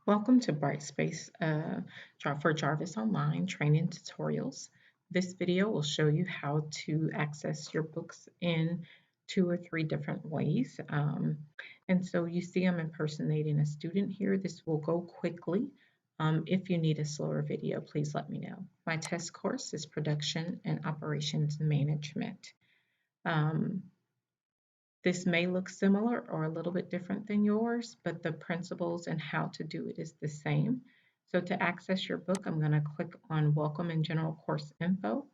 Welcome to Brightspace for Jarvis Online Training Tutorials. This video will show you how to access your books in 2 or 3 different ways. And so you see I'm impersonating a student here. This will go quickly. If you need a slower video, please let me know. My test course is Production and Operations Management. Um, this may look similar or a little bit different than yours, but the principles and how to do it is the same. So to access your book, I'm going to click on Welcome and General Course Info.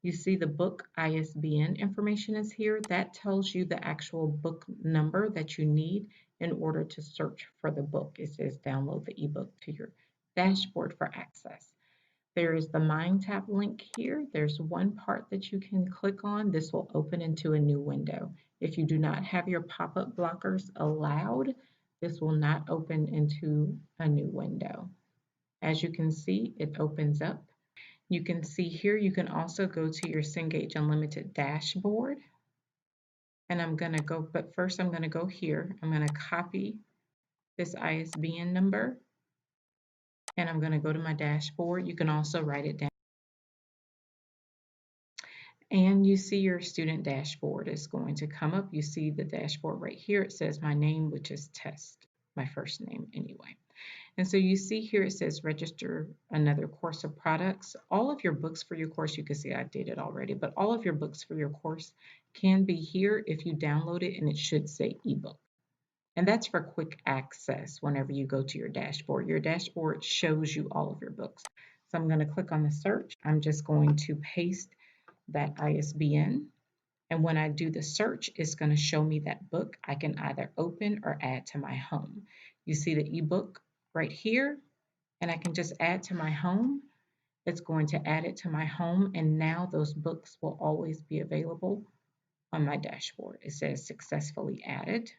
You see the book ISBN information is here. That tells you the actual book number that you need in order to search for the book. It says download the ebook to your dashboard for access. There is the Mind Tap link here. There's one part that you can click on. This will open into a new window. If you do not have your pop-up blockers allowed, this will not open into a new window. As you can see, it opens up. You can see here, you can also go to your Cengage Unlimited dashboard. And I'm going to go, but first I'm going to go here. I'm going to copy this ISBN number and I'm going to go to my dashboard. You can also write it down. And you see your student dashboard is going to come up. You see the dashboard right here. It says my name, which is Test, my first name anyway. And so you see here it says register another course of products. All of your books for your course, you can see I did it already, but all of your books for your course can be here if you download it, and it should say ebook. And that's for quick access whenever you go to your dashboard. Your dashboard shows you all of your books. So I'm going to click on the search. I'm just going to paste that ISBN. And when I do the search, it's going to show me that book I can either open or add to my home. You see the ebook right here, and I can just add to my home. It's going to add it to my home, and now those books will always be available on my dashboard. It says successfully added.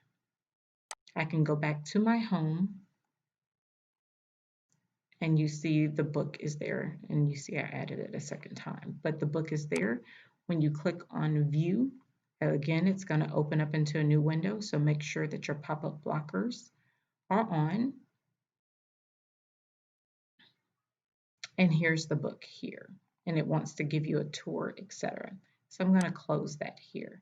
I can go back to my home, and you see the book is there, and you see I added it a second time, but the book is there. When you click on view, again, it's going to open up into a new window, so make sure that your pop-up blockers are on. And here's the book here, and it wants to give you a tour, etc. So I'm going to close that here.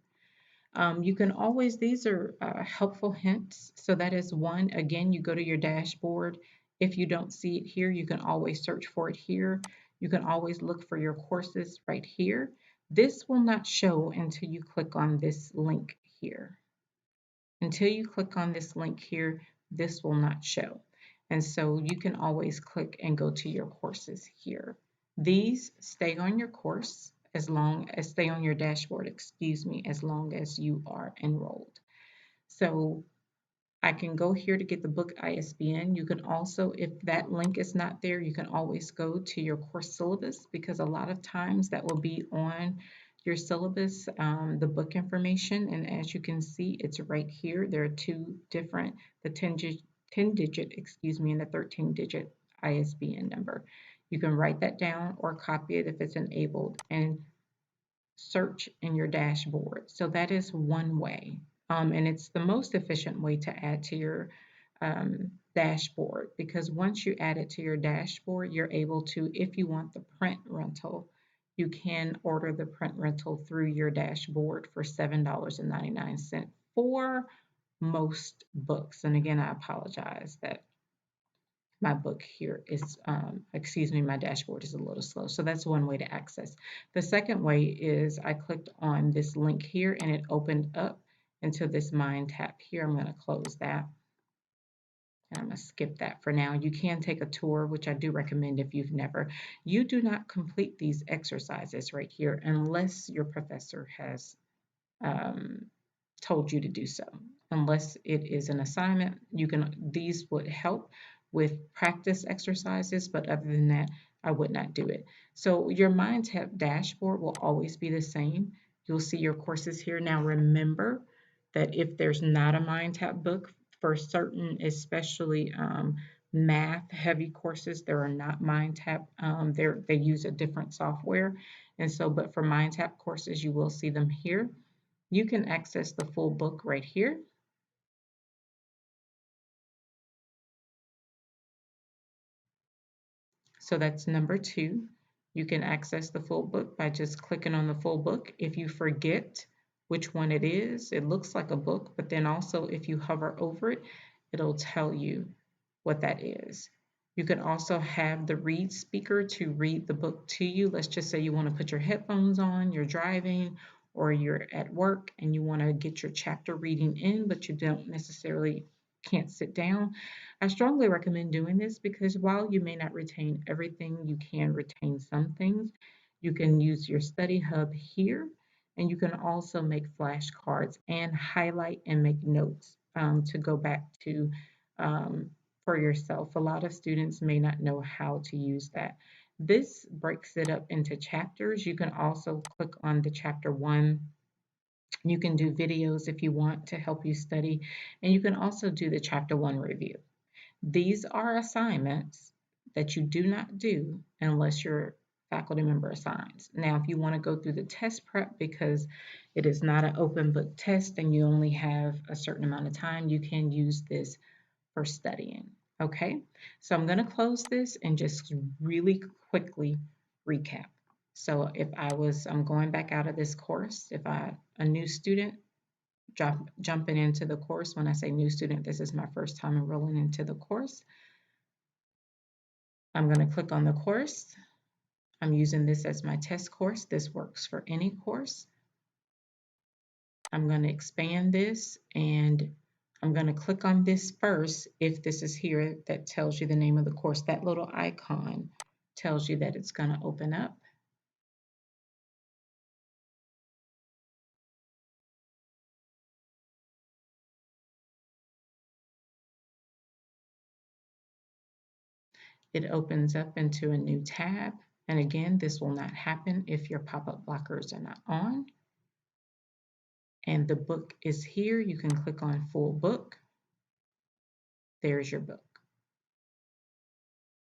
You can always, these are helpful hints. So that is one. Again, you go to your dashboard. If you don't see it here, you can always search for it here. You can always look for your courses right here. This will not show until you click on this link here. Until you click on this link here, this will not show. And so you can always click and go to your courses here. These stay on your course as long as stay on your dashboard, excuse me, as long as you are enrolled. So I can go here to get the book ISBN. You can also, if that link is not there, you can always go to your course syllabus, because a lot of times that will be on your syllabus, the book information. And as you can see, it's right here. There are two different, the 10-digit, excuse me, and the 13-digit ISBN number. You can write that down or copy it if it's enabled and search in your dashboard. So that is one way. And it's the most efficient way to add to your dashboard, because once you add it to your dashboard, you're able to, if you want the print rental, you can order the print rental through your dashboard for $7.99 for most books. And again, I apologize that my book here is, my dashboard is a little slow. So that's one way to access. The second way is I clicked on this link here and it opened up into this Mind Tap here. I'm going to close that. And I'm going to skip that for now. You can take a tour, which I do recommend if you've never. You do not complete these exercises right here unless your professor has told you to do so. Unless it is an assignment, these would help with practice exercises, but other than that, I would not do it. So your Mind Tap dashboard will always be the same. You'll see your courses here. Now remember that if there's not a Mind Tap book for certain, especially math heavy courses, there are not Mind Tap. They use a different software. And so, but for Mind Tap courses, you will see them here. You can access the full book right here. So that's number 2. You can access the full book by just clicking on the full book. If you forget which one it is, it looks like a book, but then also if you hover over it, it'll tell you what that is. You can also have the read speaker to read the book to you. Let's just say you want to put your headphones on, you're driving, or you're at work and you want to get your chapter reading in, but you don't necessarily can't sit down. I strongly recommend doing this because while you may not retain everything, you can retain some things. You can use your study hub here, and you can also make flashcards and highlight and make notes to go back to um, for yourself. A lot of students may not know how to use that. This breaks it up into chapters. You can also click on the chapter 1. You can do videos if you want to help you study, and you can also do the chapter 1 review. These are assignments that you do not do unless your faculty member assigns. Now, if you want to go through the test prep because it is not an open book test and you only have a certain amount of time, you can use this for studying. Okay, so I'm going to close this and just really quickly recap. So if I'm going back out of this course, if a new student jumping into the course, when I say new student, this is my first time enrolling into the course. I'm going to click on the course. I'm using this as my test course. This works for any course. I'm going to expand this and I'm going to click on this first. If this is here, that tells you the name of the course. That little icon tells you that it's going to open up. It opens up into a new tab. And again, this will not happen if your pop-up blockers are not on. And the book is here. You can click on full book. There's your book.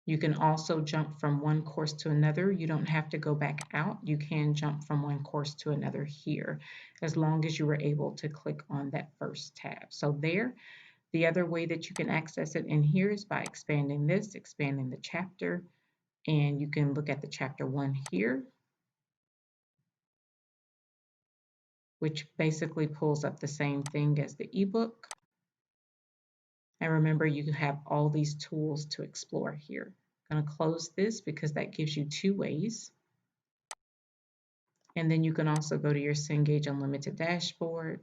You can also jump from one course to another. You don't have to go back out. You can jump from one course to another here, as long as you were able to click on that first tab. So there, the other way that you can access it in here is by expanding this, expanding the chapter, and you can look at the chapter 1 here, which basically pulls up the same thing as the ebook. And remember, you have all these tools to explore here. I'm going to close this because that gives you 2 ways. And then you can also go to your Cengage Unlimited dashboard,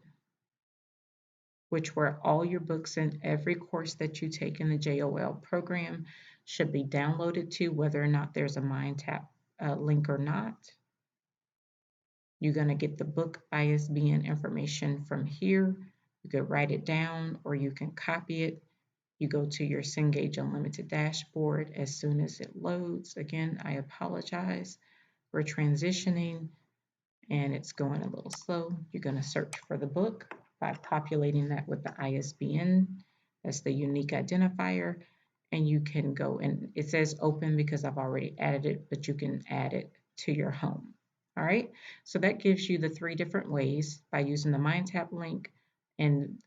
where all your books in every course that you take in the JOL program should be downloaded to, whether or not there's a MindTap link or not. You're going to get the book ISBN information from here. You could write it down or you can copy it. You go to your Cengage Unlimited dashboard as soon as it loads. Again, I apologize. We're transitioning and it's going a little slow. You're going to search for the book by populating that with the ISBN. That's the unique identifier. And you can go, and it says open because I've already added it, but you can add it to your home. All right, so that gives you the 3 different ways by using the MindTap link and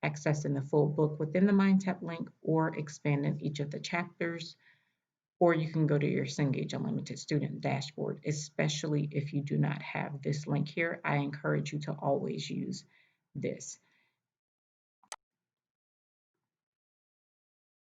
accessing the full book within the MindTap link, or expanding each of the chapters. Or you can go to your Cengage Unlimited student dashboard, especially if you do not have this link here. I encourage you to always use this.